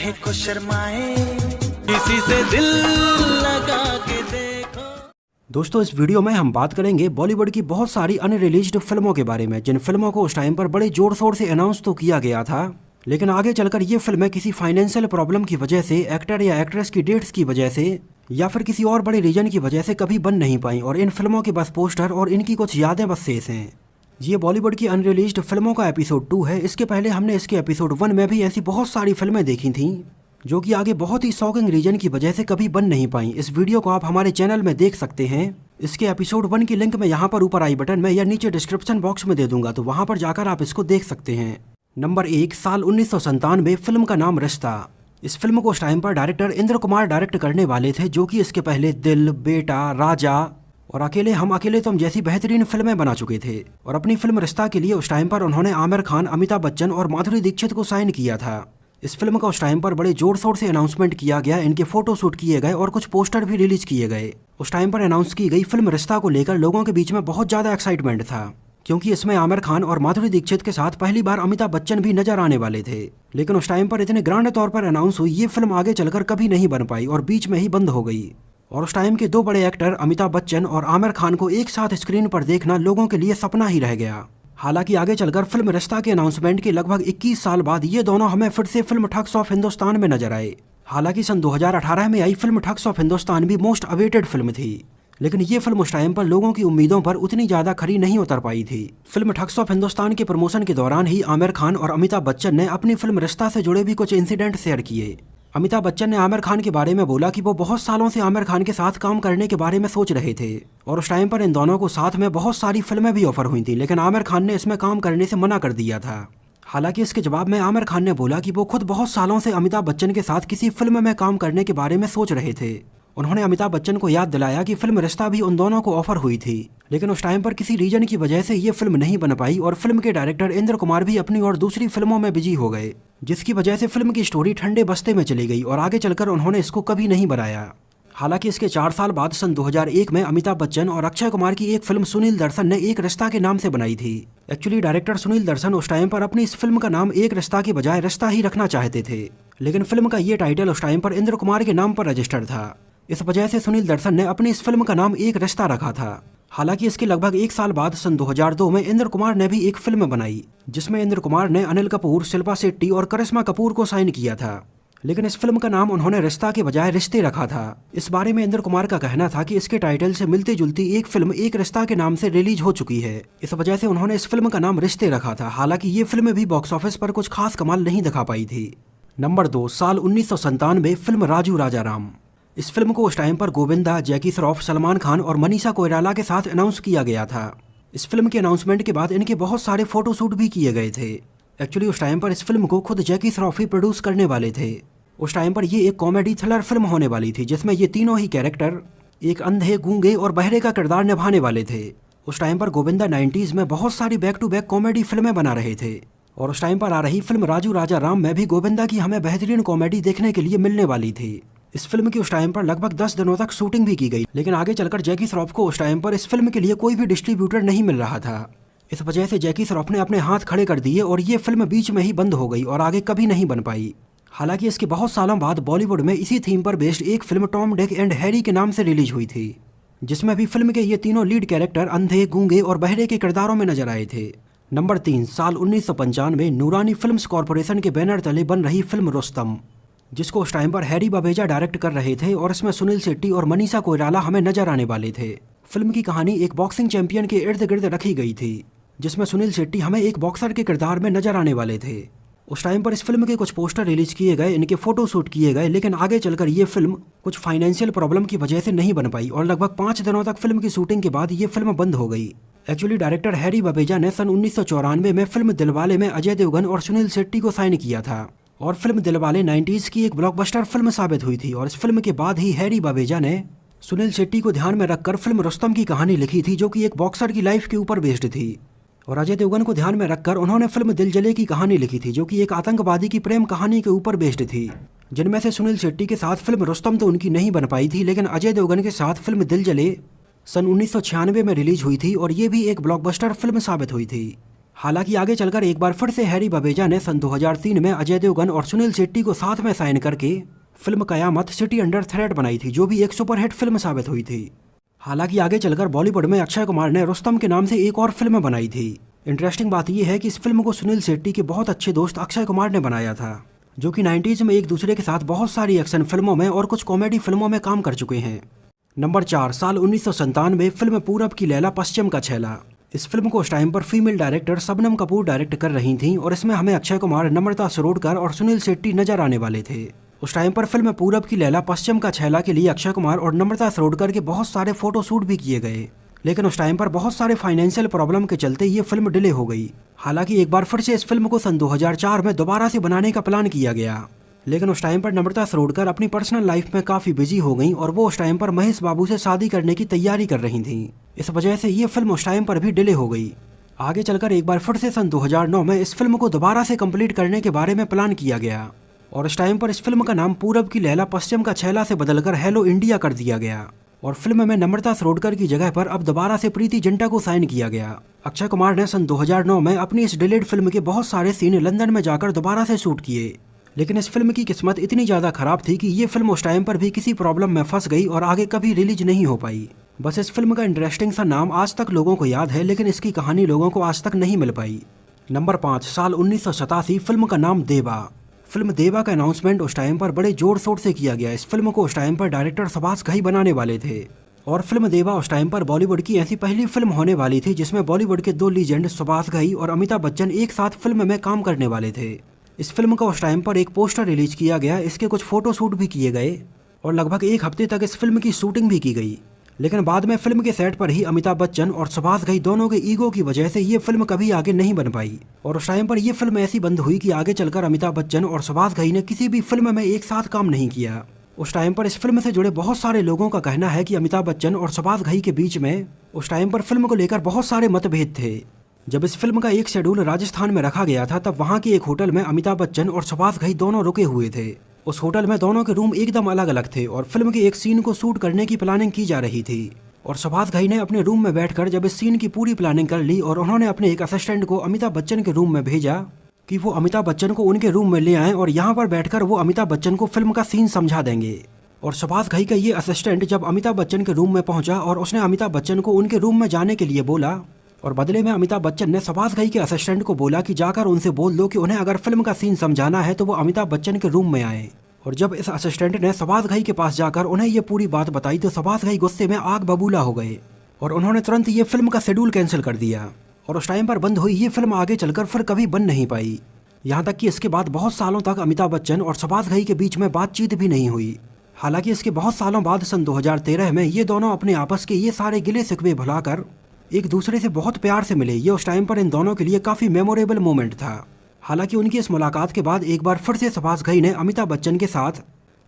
काहे को शर्माए, किसी से दिल लगा के देखो। दोस्तों, इस वीडियो में हम बात करेंगे बॉलीवुड की बहुत सारी अनरिलीज्ड फिल्मों के बारे में, जिन फिल्मों को उस टाइम पर बड़े जोर शोर से अनाउंस तो किया गया था, लेकिन आगे चलकर ये फिल्में किसी फाइनेंशियल प्रॉब्लम की वजह से, एक्टर या एक्ट्रेस की डेट्स की वजह से या फिर किसी और बड़े रीजन की वजह से कभी बन नहीं पाई और इन फिल्मों के बस पोस्टर और इनकी कुछ यादें बस शेष हैं। ये बॉलीवुड की अनरिलीज्ड फिल्मों का एपिसोड 2 है। इसके पहले हमने इसके एपिसोड 1 में भी ऐसी बहुत सारी फिल्में देखी थीं जो कि आगे बहुत ही शॉकिंग रीजन की वजह से कभी बन नहीं पाई। इस वीडियो को आप हमारे चैनल में देख सकते हैं। इसके एपिसोड 1 की लिंक मैं यहाँ पर ऊपर आई बटन में या नीचे डिस्क्रिप्शन बॉक्स में दे दूंगा, तो वहाँ पर जाकर आप इसको देख सकते हैं। नंबर 1, साल 1997, फिल्म का नाम रिश्ता। इस फिल्म को उस टाइम पर डायरेक्टर इंद्र कुमार डायरेक्ट करने वाले थे, जो कि इसके पहले दिल, बेटा, राजा और अकेले तुम जैसी बेहतरीन फिल्में बना चुके थे। और अपनी फिल्म रिश्ता के लिए उस टाइम पर उन्होंने आमिर खान, अमिताभ बच्चन और माधुरी दीक्षित को साइन किया था। इस फिल्म का उस टाइम पर बड़े जोर शोर से अनाउंसमेंट किया गया, इनके फोटो शूट किए गए और कुछ पोस्टर भी रिलीज किए गए। उस टाइम पर अनाउंस की गई फिल्म रिश्ता को लेकर लोगों के बीच में बहुत ज्यादा एक्साइटमेंट था, क्योंकि इसमें आमिर खान और माधुरी दीक्षित के साथ पहली बार अमिताभ बच्चन भी नजर आने वाले थे। लेकिन उस टाइम पर इतने ग्रांड तौर पर अनाउंस हुई ये फिल्म आगे चलकर कभी नहीं बन पाई और बीच में ही बंद हो गई। और उस टाइम के दो बड़े एक्टर अमिताभ बच्चन और आमिर खान को एक साथ स्क्रीन पर देखना लोगों के लिए सपना ही रह गया। हालांकि आगे चलकर फिल्म रिश्ता के अनाउंसमेंट के लगभग 21 साल बाद ये दोनों हमें फिर से फिल्म ठग्स ऑफ हिंदुस्तान में नजर आए। हालांकि सन 2018 में आई फिल्म ठग्स ऑफ हिंदुस्तान भी मोस्ट अवेटेड फिल्म थी, लेकिन ये फिल्म उस टाइम पर लोगों की उम्मीदों पर उतनी ज्यादा खरी नहीं उतर पाई थी। फिल्म ठग्स ऑफ हिंदुस्तान के प्रमोशन के दौरान ही आमिर खान और अमिताभ बच्चन ने अपनी फिल्म रिश्ता से जुड़े भी कुछ इंसिडेंट शेयर किए। अमिताभ बच्चन ने आमिर खान के बारे में बोला कि वो बहुत सालों से आमिर खान के साथ काम करने के बारे में सोच रहे थे और उस टाइम पर इन दोनों को साथ में बहुत सारी फिल्में भी ऑफर हुई थी, लेकिन आमिर खान ने इसमें काम करने से मना कर दिया था। हालांकि इसके जवाब में आमिर खान ने बोला कि वो खुद बहुत सालों से अमिताभ बच्चन के साथ किसी फिल्म में काम करने के बारे में सोच रहे थे। उन्होंने अमिताभ बच्चन को याद दिलाया कि फिल्म रिश्ता भी उन दोनों को ऑफर हुई थी, लेकिन उस टाइम पर किसी रीजन की वजह से ये फिल्म नहीं बन पाई और फिल्म के डायरेक्टर इंद्र कुमार भी अपनी और दूसरी फिल्मों में बिजी हो गए, जिसकी वजह से फिल्म की स्टोरी ठंडे बस्ते में चली गई और आगे चलकर उन्होंने इसको कभी नहीं बनाया। हालांकि इसके 4 साल बाद सन 2001 में अमिताभ बच्चन और अक्षय कुमार की एक फिल्म सुनील दर्शन ने एक रिश्ता के नाम से बनाई थी। एक्चुअली डायरेक्टर सुनील दर्शन उस टाइम पर अपनी इस फिल्म का नाम एक रिश्ता के बजाय रिश्ता ही रखना चाहते थे, लेकिन फिल्म का ये टाइटल उस टाइम पर इंद्र कुमार के नाम पर रजिस्टर्ड था। इस वजह से सुनील दर्शन ने अपनी इस फिल्म का नाम एक रिश्ता रखा था। हालांकि इसके लगभग 1 साल बाद सन 2002 में इंद्र कुमार ने भी एक फिल्म बनाई, जिसमें इंद्र कुमार ने अनिल कपूर, शिल्पा शेट्टी और करिश्मा कपूर को साइन किया था, लेकिन इस फिल्म का नाम उन्होंने रिश्ता के बजाय रिश्ते रखा था। इस बारे में इंद्र कुमार का कहना था कि इसके टाइटल से मिलती जुलती एक फिल्म एक रिश्ता के नाम से रिलीज हो चुकी है, इस वजह से उन्होंने इस फिल्म का नाम रिश्ते रखा था। हालांकि ये फिल्म भी बॉक्स ऑफिस पर कुछ खास कमाल नहीं दिखा पाई थी। नंबर 2, साल 1997, फिल्म राजू राजा राम। इस फिल्म को उस टाइम पर गोविंदा, जैकी श्रॉफ, सलमान खान और मनीषा कोइराला के साथ अनाउंस किया गया था। इस फिल्म के अनाउंसमेंट के बाद इनके बहुत सारे फोटो शूट भी किए गए थे। एक्चुअली उस टाइम पर इस फिल्म को खुद जैकी श्रॉफ ही प्रोड्यूस करने वाले थे। उस टाइम पर ये एक कॉमेडी थ्रिलर फिल्म होने वाली थी, जिसमें ये तीनों ही कैरेक्टर एक अंधे, गूंगे और बहरे का किरदार निभाने वाले थे। उस टाइम पर गोविंदा 90s में बहुत सारी बैक टू बैक कॉमेडी फिल्में बना रहे थे और उस टाइम पर आ रही फिल्म राजू राजा राम में भी गोविंदा की हमें बेहतरीन कॉमेडी देखने के लिए मिलने वाली थी। इस फिल्म की उस टाइम पर लगभग 10 दिनों तक शूटिंग भी की गई, लेकिन आगे चलकर जैकी श्रॉफ को उस टाइम पर इस फिल्म के लिए कोई भी डिस्ट्रीब्यूटर नहीं मिल रहा था। इस वजह से जैकी श्रॉफ ने अपने हाथ खड़े कर दिए और ये फिल्म बीच में ही बंद हो गई और आगे कभी नहीं बन पाई। हालांकि इसके बहुत सालों बाद बॉलीवुड में इसी थीम पर बेस्ड एक film Tom, Dick and Harry के नाम से रिलीज हुई थी, जिसमें भी फिल्म के ये तीनों लीड कैरेक्टर अंधे, गूंगे और बहरे के किरदारों में नजर आए थे। नंबर 3, साल 1995, नूरानी फिल्म्स कॉरपोरेशन के बैनर तले बन रही फिल्म रुस्तम, जिसको उस टाइम पर हैरी बवेजा डायरेक्ट कर रहे थे और इसमें सुनील शेट्टी और मनीषा कोइराला हमें नजर आने वाले थे। फिल्म की कहानी एक बॉक्सिंग चैंपियन के इर्द गिर्द रखी गई थी, जिसमें सुनील शेट्टी हमें एक बॉक्सर के किरदार में नजर आने वाले थे। उस टाइम पर इस फिल्म के कुछ पोस्टर रिलीज किए गए, इनके फोटो शूट किए गए, लेकिन आगे चलकर ये फिल्म कुछ फाइनेंशियल प्रॉब्लम की वजह से नहीं बन पाई और लगभग 5 दिनों तक फिल्म की शूटिंग के बाद ये फिल्म बंद हो गई। एक्चुअली डायरेक्टर हैरी बवेजा ने सन 1994 में फिल्म दिलवाले में अजय देवगन और सुनील शेट्टी को साइन किया था और फिल्म दिलवाले 90s की एक ब्लॉकबस्टर फिल्म साबित हुई थी और इस फिल्म के बाद ही हैरी बवेजा ने सुनील शेट्टी को ध्यान में रखकर फिल्म रुस्तम की कहानी लिखी थी, जो कि एक बॉक्सर की लाइफ के ऊपर बेस्ड थी। और अजय देवगन को ध्यान में रखकर उन्होंने फिल्म दिल जले की कहानी लिखी थी, जो कि एक आतंकवादी की प्रेम कहानी के ऊपर बेस्ड थी, जिनमें से सुनील शेट्टी के साथ फिल्म रुस्तम तो उनकी नहीं बन पाई थी, लेकिन अजय देवगन के साथ फिल्म दिल जले सन 1996 में रिलीज हुई थी और ये भी एक ब्लॉकबस्टर फिल्म साबित हुई थी। हालांकि आगे चलकर एक बार फिर से हैरी बवेजा ने सन 2003 में अजय देवगन और सुनील शेट्टी को साथ में साइन करके फिल्म कयामत सिटी अंडर थ्रेट बनाई थी, जो भी एक सुपरहिट फिल्म साबित हुई थी। हालांकि आगे चलकर बॉलीवुड में अक्षय कुमार ने रुस्तम के नाम से एक और फिल्म बनाई थी। इंटरेस्टिंग बात यह है कि इस फिल्म को सुनील शेट्टी के बहुत अच्छे दोस्त अक्षय कुमार ने बनाया था, जो कि 90s में एक दूसरे के साथ बहुत सारी एक्शन फिल्मों में और कुछ कॉमेडी फिल्मों में काम कर चुके हैं। नंबर 4, साल 1997 फिल्म पूरब की लैला पश्चिम का छैला। इस फिल्म को उस टाइम पर female director Shabnam Kapoor direct कर रही थीं और इसमें हमें अक्षय कुमार, नम्रता सरोडकर और सुनील शेट्टी नजर आने वाले थे। उस टाइम पर फिल्म पूरब की लैला पश्चिम का छैला के लिए अक्षय कुमार और नम्रता सरोडकर के बहुत सारे फोटो शूट भी किए गए, लेकिन उस टाइम पर बहुत सारे फाइनेंशियल प्रॉब्लम के चलते ये फिल्म डिले हो गई। हालांकि एक बार फिर से इस फिल्म को सन 2004 में दोबारा से बनाने का प्लान किया गया, लेकिन उस टाइम पर नम्रता सरोडकर अपनी पर्सनल लाइफ में काफी बिजी हो गई और वो उस टाइम पर महेश बाबू से शादी करने की तैयारी कर रही थी। इस वजह से ये फिल्म उस टाइम पर भी डिले हो गई। आगे चलकर एक बार फिर से सन 2009 में इस फिल्म को दोबारा से कंप्लीट करने के बारे में प्लान किया गया और इस टाइम पर इस फिल्म का नाम पूरब की लैला पश्चिम का छैला से बदलकर हेलो इंडिया कर दिया गया और फिल्म में नम्रता सरोडकर की जगह पर अब दोबारा से प्रीति जिंटा को साइन किया गया। अक्षय कुमार ने सन 2009 में अपनी इस डिलेड फिल्म के बहुत सारे सीन लंदन में जाकर दोबारा से शूट किए, लेकिन इस फिल्म की किस्मत इतनी ज्यादा खराब थी कि ये फिल्म उस टाइम पर भी किसी प्रॉब्लम में फंस गई और आगे कभी रिलीज नहीं हो पाई। बस इस फिल्म का इंटरेस्टिंग सा नाम आज तक लोगों को याद है, लेकिन इसकी कहानी लोगों को आज तक नहीं मिल पाई। नंबर 5, साल 1987 फिल्म का नाम देवा। फिल्म देवा का अनाउंसमेंट उस टाइम पर बड़े जोर शोर से किया गया। इस फिल्म को उस टाइम पर डायरेक्टर सुभाष घई बनाने वाले थे और फिल्म देवा उस टाइम पर बॉलीवुड की ऐसी पहली फिल्म होने वाली थी जिसमें बॉलीवुड के 2 लीजेंड सुभाष घई और अमिताभ बच्चन एक साथ फिल्म में काम करने वाले थे। इस फिल्म का उस टाइम पर एक पोस्टर रिलीज किया गया, इसके कुछ फोटो शूट भी किए गए और लगभग 1 हफ्ते तक इस फिल्म की शूटिंग भी की गई, लेकिन बाद में फिल्म के सेट पर ही अमिताभ बच्चन और सुभाष घई दोनों के ईगो की वजह से ये फिल्म कभी आगे नहीं बन पाई और उस टाइम पर ये फिल्म ऐसी बंद हुई कि आगे चलकर अमिताभ बच्चन और सुभाष घई ने किसी भी फिल्म में एक साथ काम नहीं किया। उस टाइम पर इस फिल्म से जुड़े बहुत सारे लोगों का कहना है कि अमिताभ बच्चन और सुभाष घई के बीच में उस टाइम पर फिल्म को लेकर बहुत सारे मतभेद थे। जब इस फिल्म का एक शेड्यूल राजस्थान में रखा गया था, तब वहाँ के एक होटल में अमिताभ बच्चन और सुभाष घई दोनों रुके हुए थे। उस होटल में दोनों के रूम एकदम अलग अलग थे और फिल्म के एक सीन को शूट करने की प्लानिंग की जा रही थी और सुभाष घई ने अपने रूम में बैठकर जब इस सीन की पूरी प्लानिंग कर ली और उन्होंने अपने एक असिस्टेंट को अमिताभ बच्चन के रूम में भेजा कि वो अमिताभ बच्चन को उनके रूम में ले आएं और यहाँ पर बैठकर वो अमिताभ बच्चन को फिल्म का सीन समझा देंगे। और सुभाष घई का ये असिस्टेंट जब अमिताभ बच्चन के रूम में पहुंचा और उसने अमिताभ बच्चन को उनके रूम में जाने के लिए बोला और बदले में अमिताभ बच्चन ने सुभाष घई के असिस्टेंट को बोला कि जाकर उनसे बोल दो कि उन्हें अगर फिल्म का सीन समझाना है तो वो अमिताभ बच्चन के रूम में आए। और जब इस असिस्टेंट ने सुभाष घई के पास जाकर उन्हें ये पूरी बात बताई तो सुभाष घई गुस्से में आग बबूला हो गए और उन्होंने तुरंत ये फिल्म का शेड्यूल कैंसिल कर दिया और उस टाइम पर बंद हुई ये फिल्म आगे चलकर फिर कभी बन नहीं पाई। यहाँ तक कि इसके बाद बहुत सालों तक अमिताभ बच्चन और सुभाष घई के बीच में बातचीत भी नहीं हुई। हालांकि इसके बहुत सालों बाद सन 2013 में ये दोनों अपने आपस के ये सारे गिले शिकवे भुलाकर एक दूसरे से बहुत प्यार से मिले। ये उस टाइम पर इन दोनों के लिए काफी मेमोरेबल मोमेंट था। हालांकि उनकी इस मुलाकात के बाद एक बार फिर से सुभाष घई ने अमिताभ बच्चन के साथ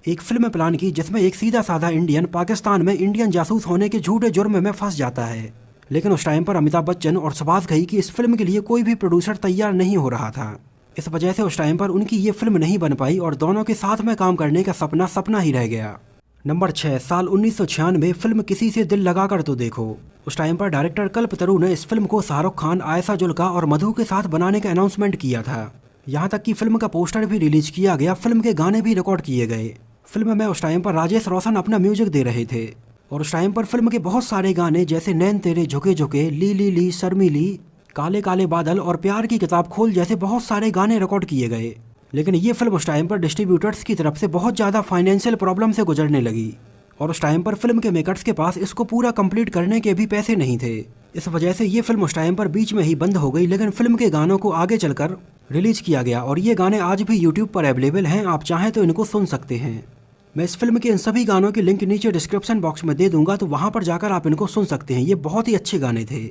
एक फिल्म प्लान की जिसमें एक सीधा साधा इंडियन पाकिस्तान में इंडियन जासूस होने के झूठे जुर्म में फंस जाता है, लेकिन उस टाइम पर अमिताभ बच्चन और सुभाष घई की इस फिल्म के लिए कोई भी प्रोड्यूसर तैयार नहीं हो रहा था। इस वजह से उस टाइम पर उनकी ये फिल्म नहीं बन पाई और दोनों के साथ में काम करने का सपना सपना ही रह गया। नंबर 6, साल 1996 फिल्म किसी से दिल लगा कर तो देखो। उस टाइम पर डायरेक्टर कल्पतरू ने इस फिल्म को शाहरुख खान, आयशा जुल्का और मधु के साथ बनाने का अनाउंसमेंट किया था। यहाँ तक कि फिल्म का पोस्टर भी रिलीज किया गया, फिल्म के गाने भी रिकॉर्ड किए गए। फिल्म में उस टाइम पर राजेश रोशन अपना म्यूजिक दे रहे थे और उस टाइम पर फिल्म के बहुत सारे गाने जैसे नैन तेरे झुके झुके, ली ली ली, शर्मीली, काले काले बादल और प्यार की किताब खोल जैसे बहुत सारे गाने रिकॉर्ड किए गए। लेकिन ये फिल्म उस टाइम पर डिस्ट्रीब्यूटर्स की तरफ से बहुत ज़्यादा फाइनेंशियल प्रॉब्लम से गुजरने लगी और उस टाइम पर फिल्म के मेकर्स के पास इसको पूरा कंप्लीट करने के भी पैसे नहीं थे। इस वजह से ये फिल्म उस टाइम पर बीच में ही बंद हो गई, लेकिन फिल्म के गानों को आगे चलकर रिलीज किया गया और ये गाने आज भी यूट्यूब पर अवेलेबल हैं, आप चाहें तो इनको सुन सकते हैं। मैं इस फिल्म के इन सभी गानों की लिंक नीचे डिस्क्रिप्शन बॉक्स में दे दूंगा, तो वहाँ पर जाकर आप इनको सुन सकते हैं। ये बहुत ही अच्छे गाने थे।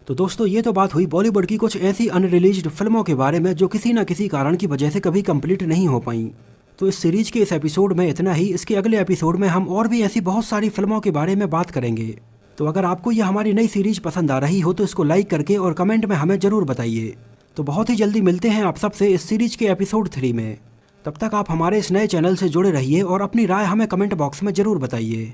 तो दोस्तों, ये तो बात हुई बॉलीवुड की कुछ ऐसी अनरिलीज्ड फिल्मों के बारे में जो किसी न किसी कारण की वजह से कभी कंप्लीट नहीं हो पाई। तो इस सीरीज के इस एपिसोड में इतना ही। इसके अगले एपिसोड में हम और भी ऐसी बहुत सारी फिल्मों के बारे में बात करेंगे। तो अगर आपको ये हमारी नई सीरीज पसंद आ रही हो तो इसको लाइक करके और कमेंट में हमें ज़रूर बताइए। तो बहुत ही जल्दी मिलते हैं आप सबसे इस सीरीज के एपिसोड 3 में। तब तक आप हमारे इस नए चैनल से जुड़े रहिए और अपनी राय हमें कमेंट बॉक्स में ज़रूर बताइए।